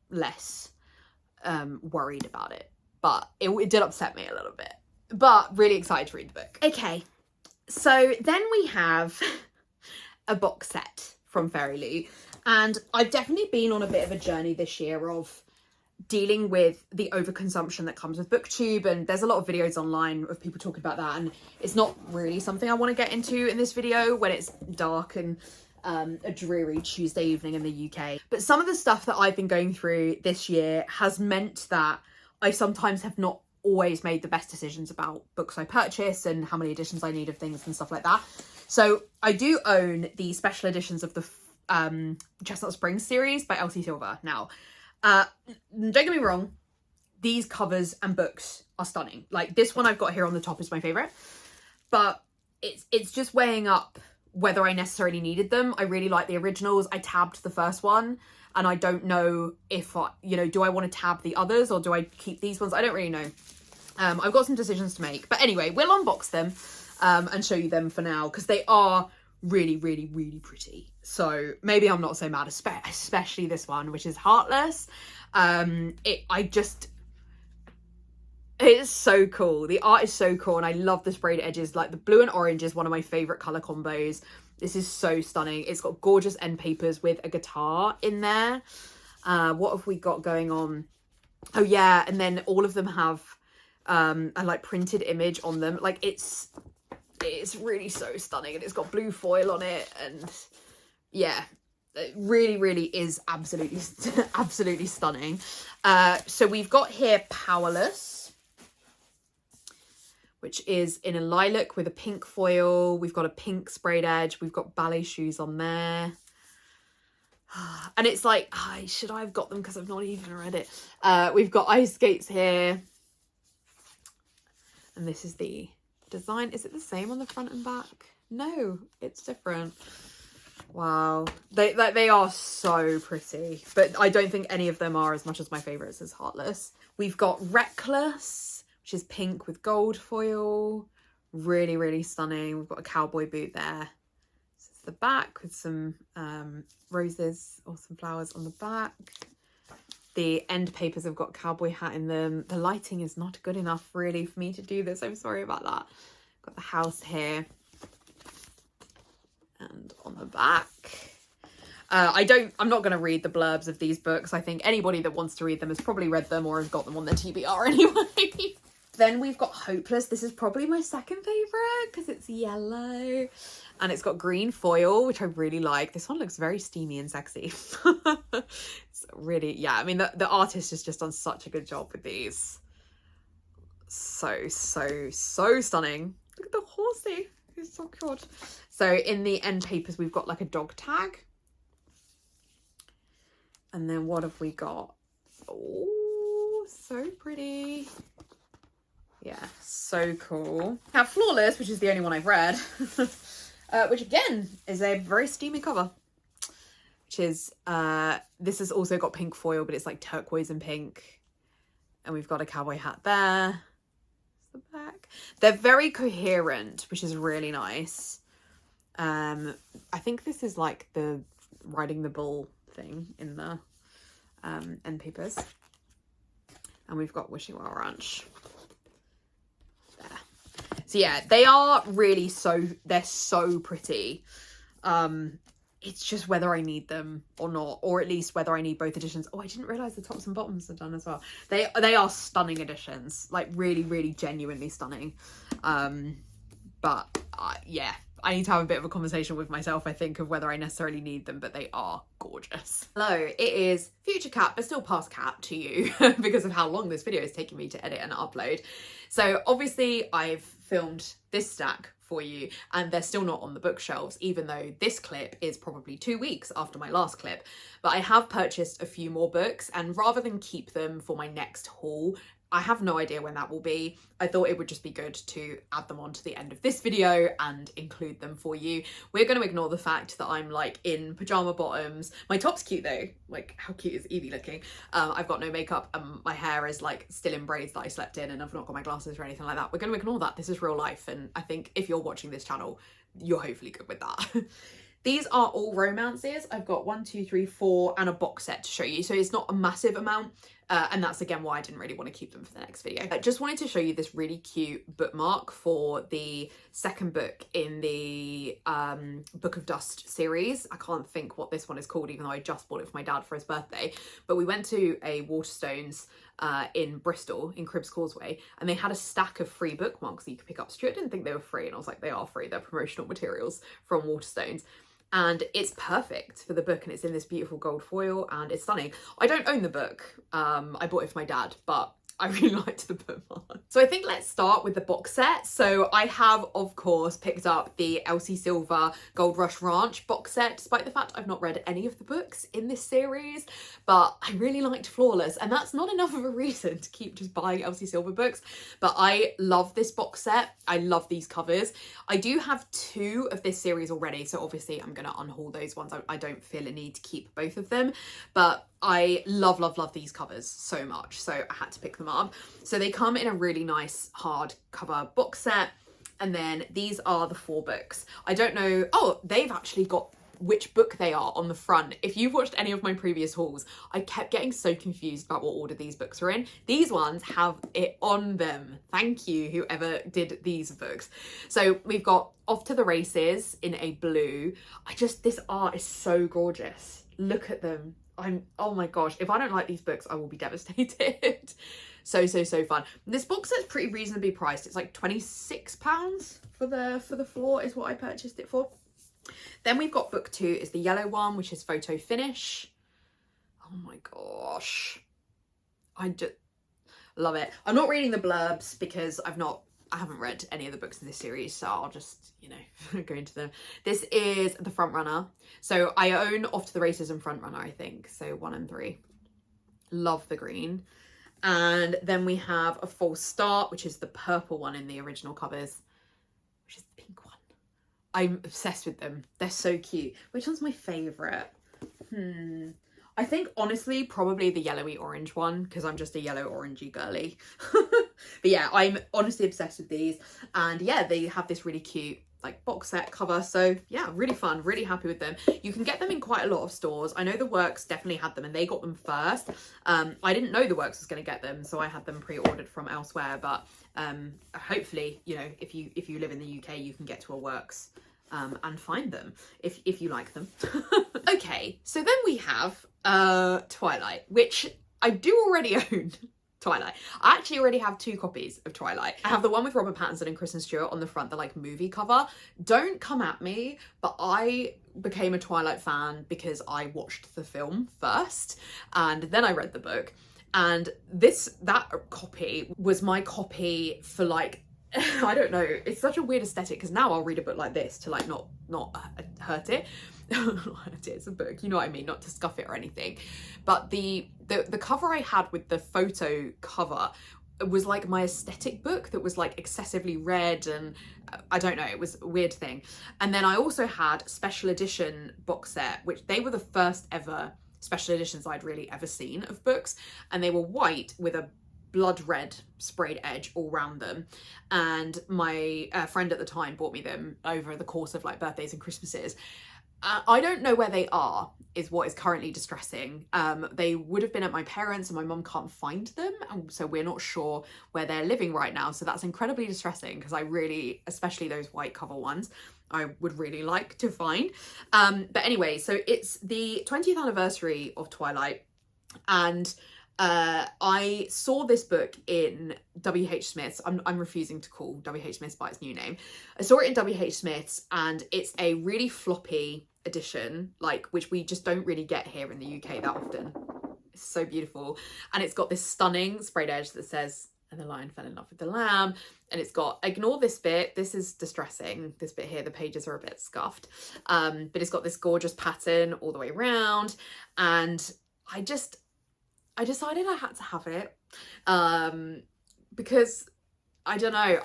Speaker 1: less worried about it. But it did upset me a little bit. But really excited to read the book. Okay. So then we have a box set from Fairy Loot, and I've definitely been on a bit of a journey this year of dealing with the overconsumption that comes with BookTube, and there's a lot of videos online of people talking about that, and it's not really something I want to get into in this video when it's dark and a dreary Tuesday evening in the UK. But some of the stuff that I've been going through this year has meant that I sometimes have not always made the best decisions about books I purchase and how many editions I need of things and stuff like that. So I do own the special editions of the Chestnut Springs series by Elsie Silver. Now, don't get me wrong, these covers and books are stunning. Like, this one I've got here on the top is my favourite, but it's just weighing up whether I necessarily needed them. I really like the originals. I tabbed the first one, and I don't know if, do I want to tab the others or do I keep these ones? I don't really know. I've got some decisions to make. But anyway, we'll unbox them and show you them for now, because they are really pretty. So maybe I'm not so mad, especially this one, which is Heartless. It's so cool. The art is so cool, and I love the sprayed edges. Like, the blue and orange is one of my favourite colour combos. This is so stunning. It's got gorgeous end papers with a guitar in there. What have we got going on? Oh yeah, and then all of them have a like printed image on them. Like, it's really so stunning, and it's got blue foil on it, and yeah, it really is absolutely stunning. So we've got here Powerless, which is in a lilac with a pink foil. We've got a pink sprayed edge. We've got ballet shoes on there. And it's like, should I have got them because I've not even read it? We've got ice skates here. And this is the design. Is it the same on the front and back? No, it's different. Wow. They are so pretty. But I don't think any of them are as much as my favourites as Heartless. We've got Reckless, which is pink with gold foil. Really stunning. We've got a cowboy boot there. This is the back with some roses or some flowers on the back. The end papers have got cowboy hat in them. The lighting is not good enough really for me to do this. I'm sorry about that. Got the house here. And on the back. I'm not going to read the blurbs of these books. I think anybody that wants to read them has probably read them or has got them on their TBR anyway. Then we've got Hopeless. This is probably my second favourite because it's yellow and it's got green foil, which I really like. This one looks very steamy and sexy. It's really, yeah, I mean, the artist has just done such a good job with these. So stunning. Look at the horsey. He's so cute. So in the end papers, we've got like a dog tag. And then what have we got? Oh, so pretty. Yeah, so cool. We have Flawless, which is the only one I've read, which again is a very steamy cover, which is, this has also got pink foil, but it's like turquoise and pink. And we've got a cowboy hat there. The back. They're very coherent, which is really nice. I think this is like the riding the bull thing in the end papers. And we've got Wishing Well Ranch. There. So yeah, they are really they're so pretty. It's just whether I need them or not, or at least whether I need both editions. Oh, I didn't realise the tops and bottoms are done as well. They are stunning editions, like really genuinely stunning. But yeah, I need to have a bit of a conversation with myself, I think, of whether I necessarily need them, but they are gorgeous. Hello, it is future Cat, but still past Cat to you because of how long this video is taking me to edit and upload. So obviously I've filmed this stack for you and they're still not on the bookshelves, even though this clip is probably 2 weeks after my last clip. But I have purchased a few more books, and rather than keep them for my next haul, I have no idea when that will be, I thought it would just be good to add them on to the end of this video and include them for you. We're going to ignore the fact that I'm like in pajama bottoms. My top's cute though. Like, how cute is Evie looking? I've got no makeup and my hair is like still in braids that I slept in, and I've not got my glasses or anything like that. We're going to ignore that. This is real life, and I think if you're watching this channel, you're hopefully good with that. These are all romances. I've got 1, 2, 3, 4 and a box set to show you. So it's not a massive amount. And that's again why I didn't really want to keep them for the next video. I just wanted to show you this really cute bookmark for the second book in the Book of Dust series. I can't think what this one is called, even though I just bought it for my dad for his birthday. But we went to a Waterstones in Bristol, in Cribbs Causeway, and they had a stack of free bookmarks that you could pick up. Stuart didn't think they were free, and I was like, they are free. They're promotional materials from Waterstones. And it's perfect for the book, and it's in this beautiful gold foil and it's stunning. I don't own the book. I bought it for my dad, but I really liked the bookmark. So I think let's start with the box set. So I have, of course, picked up the Elsie Silver Gold Rush Ranch box set, despite the fact I've not read any of the books in this series, but I really liked Flawless, and that's not enough of a reason to keep just buying Elsie Silver books. But I love this box set. I love these covers. I do have 2 of this series already, so obviously I'm going to unhaul those ones. I don't feel a need to keep both of them, but I love these covers so much, so I had to pick them up. So they come in a really nice hardcover box set, and then these are the 4 books. I don't know, oh, they've actually got which book they are on the front. If you've watched any of my previous hauls, I kept getting so confused about what order these books are in. These ones have it on them. Thank you, whoever did these books. So we've got Off to the Races in a blue. This art is so gorgeous. Look at them. Oh my gosh, if I don't like these books, I will be devastated. So fun. This box set's pretty reasonably priced. It's like £26 for the 4 is what I purchased it for. Then we've got book 2 is the yellow one, which is photo finish. Oh my gosh, I just love it. I'm not reading the blurbs because I haven't read any of the books in this series, so I'll just, you know, go into them. This is the front runner. So I own Off to the Races and Front Runner, I think. So 1 and 3. Love the green. And then we have a False Start, which is the purple one in the original covers, which is the pink one. I'm obsessed with them. They're so cute. Which one's my favourite? I think, honestly, probably the yellowy orange one, because I'm just a yellow orangey girly. But yeah, I'm honestly obsessed with these. And yeah, they have this really cute like box set cover. So yeah, really fun, really happy with them. You can get them in quite a lot of stores. I know the Works definitely had them and they got them first. I didn't know the Works was going to get them, so I had them pre-ordered from elsewhere. But hopefully, you know, if you live in the UK, you can get to a Works and find them if you like them. Okay, so then we have Twilight, which I do already own. Twilight. I actually already have 2 copies of Twilight. I have the one with Robert Pattinson and Kristen Stewart on the front, the like movie cover. Don't come at me, but I became a Twilight fan because I watched the film first and then I read the book. And that copy was my copy for like, I don't know, it's such a weird aesthetic because now I'll read a book like this to like not hurt it. It's a book, you know what I mean, not to scuff it or anything. But the cover I had with the photo cover was like my aesthetic book that was like excessively red, and I don't know, it was a weird thing. And then I also had special edition box set, which they were the first ever special editions I'd really ever seen of books, and they were white with a blood red sprayed edge all around them. And my friend at the time bought me them over the course of like birthdays and Christmases. I don't know where they are, is what is currently distressing. They would have been at my parents' and my mum can't find them, and so we're not sure where they're living right now. So that's incredibly distressing because I really, especially those white cover ones, I would really like to find. But anyway, so it's the 20th anniversary of Twilight, and I saw this book in W.H. Smith's. I'm refusing to call W.H. Smith's by its new name. I saw it in W.H. Smith's, and it's a really floppy edition, like, which we just don't really get here in the UK that often. It's so beautiful, and it's got this stunning sprayed edge that says, "And the lion fell in love with the lamb," and it's got, ignore this bit, this is distressing, this bit here, the pages are a bit scuffed, but it's got this gorgeous pattern all the way around, and I decided I had to have it, because I don't know,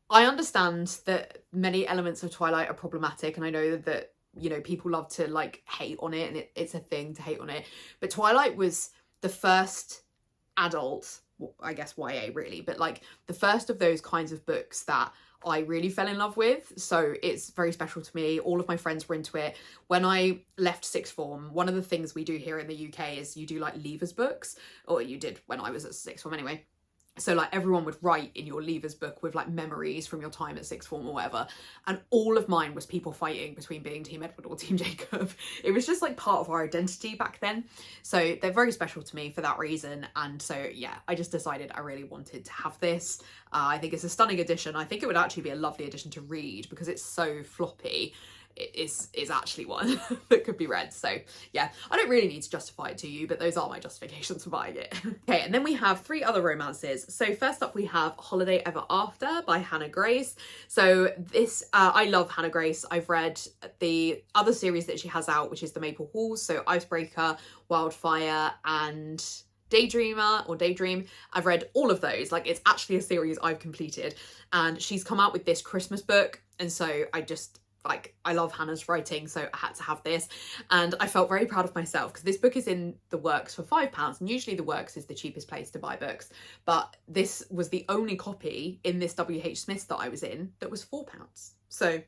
Speaker 1: I understand that many elements of Twilight are problematic, and I know that, you know, people love to like hate on it, and it's a thing to hate on it, but Twilight was the first adult, I guess YA really, but like the first of those kinds of books that I really fell in love with, so it's very special to me. All of my friends were into it. When I left sixth form, one of the things we do here in the UK is you do like leavers books, or you did when I was at sixth form anyway. So like everyone would write in your leavers book with like memories from your time at sixth form or whatever, and all of mine was people fighting between being Team Edward or Team Jacob. It was just like part of our identity back then, so they're very special to me for that reason. And so yeah, I just decided I really wanted to have this. I think it's a stunning edition. I think it would actually be a lovely edition to read because it's so floppy. It is actually one that could be read. So yeah, I don't really need to justify it to you, but those are my justifications for buying it. Okay, and then we have 3 other romances. So first up we have Holiday Ever After by Hannah Grace. So this, I love Hannah Grace. I've read the other series that she has out, which is the Maple Halls. So Icebreaker, Wildfire, and Daydreamer or Daydream. I've read all of those. Like, it's actually a series I've completed, and she's come out with this Christmas book, and so I love Hannah's writing, so I had to have this, and I felt very proud of myself because this book is in the Works for £5, and usually the Works is the cheapest place to buy books, but this was the only copy in this W.H. Smith's that I was in that was £4. So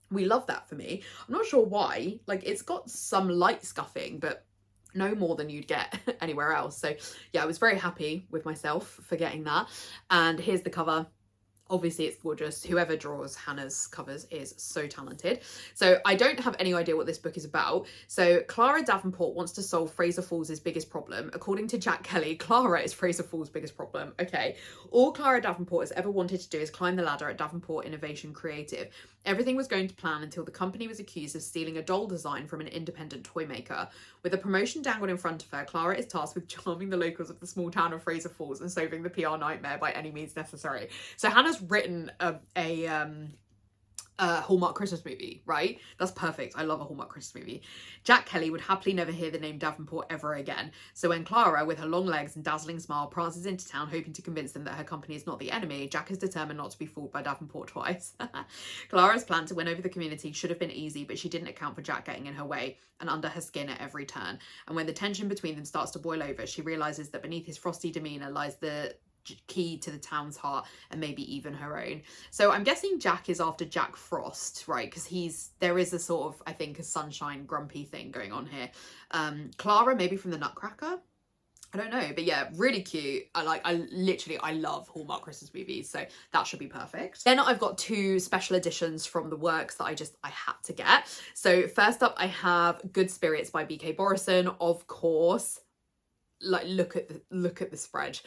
Speaker 1: we love that for me. I'm not sure why, like, it's got some light scuffing, but no more than you'd get anywhere else. So yeah, I was very happy with myself for getting that. And here's the cover. Obviously it's gorgeous. Whoever draws Hannah's covers is so talented. So I don't have any idea what this book is about. So Clara Davenport wants to solve Fraser Falls' biggest problem. According to Jack Kelly, Clara is Fraser Falls' biggest problem. Okay. All Clara Davenport has ever wanted to do is climb the ladder at Davenport Innovation Creative. Everything was going to plan until the company was accused of stealing a doll design from an independent toy maker. With a promotion dangled in front of her, Clara is tasked with charming the locals of the small town of Fraser Falls and solving the PR nightmare by any means necessary. So Hannah's written a Hallmark Christmas movie, right? That's perfect. I love a Hallmark Christmas movie. Jack Kelly would happily never hear the name Davenport ever again. So when Clara, with her long legs and dazzling smile, prances into town hoping to convince them that her company is not the enemy, Jack is determined not to be fooled by Davenport twice. Clara's plan to win over the community should have been easy, but she didn't account for Jack getting in her way and under her skin at every turn. And when the tension between them starts to boil over, she realises that beneath his frosty demeanour lies the key to the town's heart, and maybe even her own. So I'm guessing Jack is after Jack Frost, right? Because there is a sort of, I think, a sunshine grumpy thing going on here. Clara, maybe from the Nutcracker. I don't know, but yeah, really cute. I love Hallmark Christmas movies, so that should be perfect. Then I've got 2 special editions from the works that I had to get. So first up, I have Good Spirits by B.K. Borison, of course. Like, look at the spread.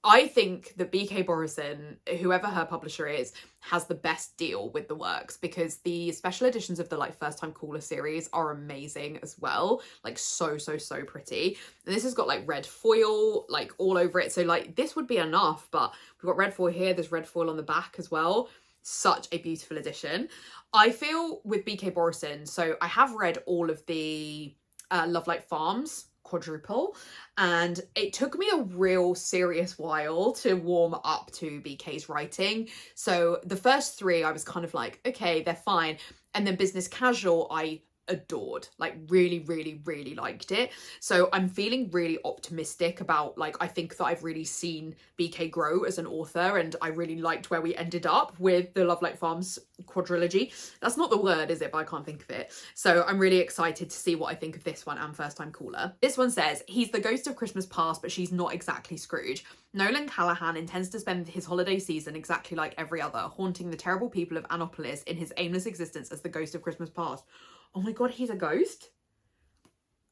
Speaker 1: I think that B.K. Borison, whoever her publisher is, has the best deal with the works, because the special editions of the like First Time Caller series are amazing as well. Like so pretty. And this has got like red foil like all over it. So like this would be enough, but we've got red foil here. There's red foil on the back as well. Such a beautiful edition. I feel with B.K. Borison, so I have read all of the Love Like Farms quadruple, and it took me a real serious while to warm up to BK's writing. So the first 3 I was kind of like, okay, they're fine, and then Business Casual I adored, like really liked it. So I'm feeling really optimistic about, like, I think that I've really seen BK grow as an author, and I really liked where we ended up with the Love Like Farms quadrilogy. That's not the word, is it? But I can't think of it. So I'm really excited to see what I think of this one and First Time Caller. This one says, he's the ghost of Christmas past, but she's not exactly Scrooge. Nolan Callahan intends to spend his holiday season exactly like every other, haunting the terrible people of Annapolis in his aimless existence as the ghost of Christmas past. Oh my god, he's a ghost?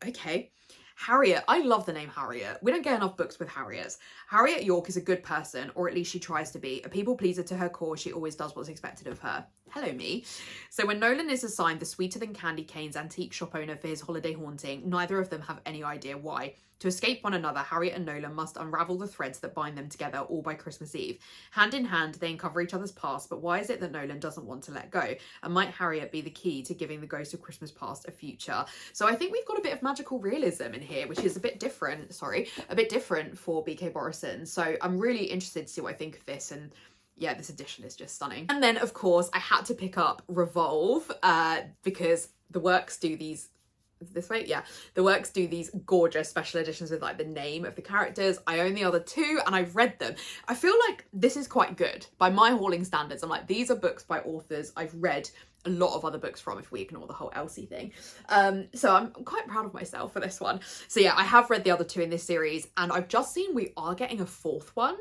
Speaker 1: Okay. Harriet. I love the name Harriet. We don't get enough books with Harriets. Harriet York is a good person, or at least she tries to be. A people pleaser to her core, she always does what's expected of her. Hello, me. So when Nolan is assigned the sweeter than candy canes antique shop owner for his holiday haunting, neither of them have any idea why. To escape one another, Harriet and Nolan must unravel the threads that bind them together, all by Christmas Eve. Hand in hand, they uncover each other's past, but why is it that Nolan doesn't want to let go? And might Harriet be the key to giving the ghost of Christmas past a future? So I think we've got a bit of magical realism in here, which is a bit different for B.K. Borison. So I'm really interested to see what I think of this, and yeah, this edition is just stunning. And then, of course, I had to pick up Revolve because the works do these this way, yeah, the works do these gorgeous special editions with like the name of the characters. I own the other 2 and I've read them. I feel like this is quite good by my hauling standards. I'm like, these are books by authors I've read a lot of other books from, if we ignore the whole Elsie thing. So I'm quite proud of myself for this one. So yeah, I have read the other 2 in this series, and I've just seen we are getting a 4th one.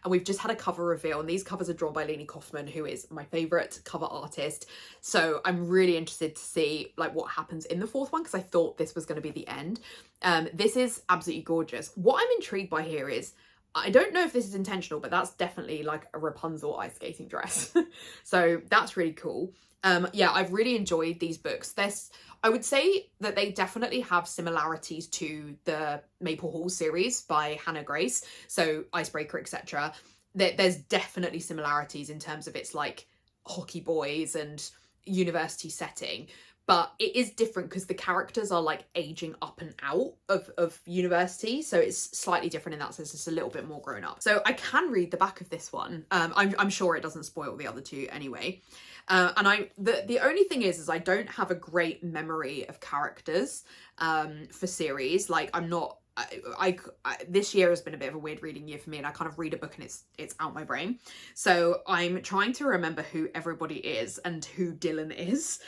Speaker 1: And we've just had a cover reveal, and these covers are drawn by Leni Kaufman, who is my favourite cover artist. So I'm really interested to see like what happens in the 4th one, because I thought this was going to be the end. This is absolutely gorgeous. What I'm intrigued by here is, I don't know if this is intentional, but that's definitely like a Rapunzel ice skating dress. So that's really cool. Yeah, I've really enjoyed these books. I would say that they definitely have similarities to the Maple Hall series by Hannah Grace, so Icebreaker, etc. There's definitely similarities in terms of its like hockey boys and university setting, but it is different because the characters are like aging up and out of university, so it's slightly different in that sense. It's a little bit more grown up. So I can read the back of this one. I'm sure it doesn't spoil the other 2 anyway. And the only thing is I don't have a great memory of characters for series. Like I'm not, this year has been a bit of a weird reading year for me, and I kind of read a book and it's out my brain. So I'm trying to remember who everybody is and who Dylan is.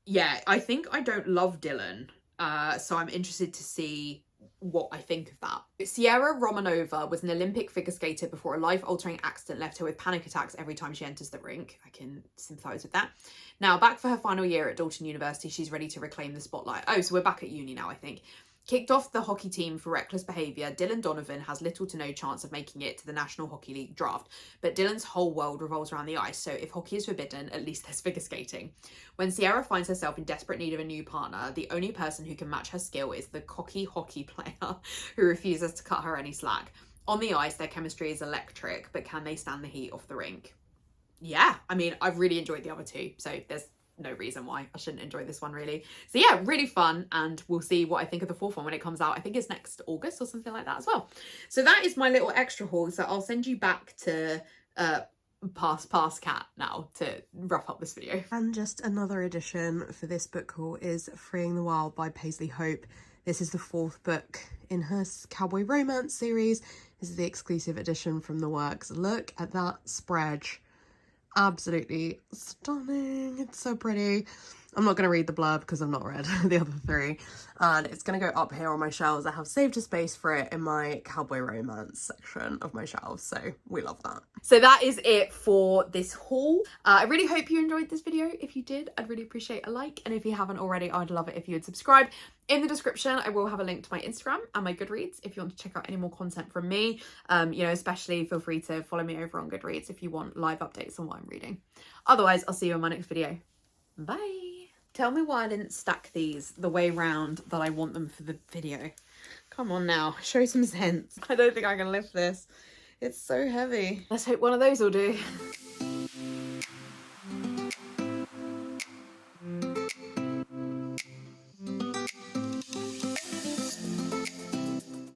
Speaker 1: Yeah, I think I don't love Dylan. So I'm interested to see what I think of that. Sierra Romanova was an Olympic figure skater before a life-altering accident left her with panic attacks every time she enters the rink. I can sympathise with that. Now, back for her final year at Dalton University, she's ready to reclaim the spotlight. Oh, so we're back at uni now, I think. Kicked off the hockey team for reckless behaviour, Dylan Donovan has little to no chance of making it to the National Hockey League draft, but Dylan's whole world revolves around the ice, so if hockey is forbidden, at least there's figure skating. When Sierra finds herself in desperate need of a new partner, the only person who can match her skill is the cocky hockey player who refuses to cut her any slack. On the ice, their chemistry is electric, but can they stand the heat off the rink? Yeah, I mean, I've really enjoyed the other 2, so there's no reason why I shouldn't enjoy this one, really. So yeah, really fun, and we'll see what I think of the 4th one when it comes out. I think it's next August or something like that as well. So that is my little extra haul. So I'll send you back to Pass Cat now to wrap up this video. And just another edition for this book haul is Freeing the Wild by Paisley Hope. This is the 4th book in her cowboy romance series. This is the exclusive edition from the works. Look at that spread. Absolutely stunning. It's so pretty.
Speaker 2: I'm not going to read the blurb because I've not read the other 3. And it's going to go up here on my shelves. I have saved a space for it in my cowboy romance section of my shelves. So we love that.
Speaker 1: So that is it for this haul. I really hope you enjoyed this video. If you did, I'd really appreciate a like. And if you haven't already, I'd love it if you would subscribe. In the description, I will have a link to my Instagram and my Goodreads if you want to check out any more content from me. You know, especially feel free to follow me over on Goodreads if you want live updates on what I'm reading. Otherwise, I'll see you in my next video. Bye. Tell me why I didn't stack these the way round that I want them for the video. Come on now, show some sense. I don't think I can lift this. It's so heavy. Let's hope one of those will do.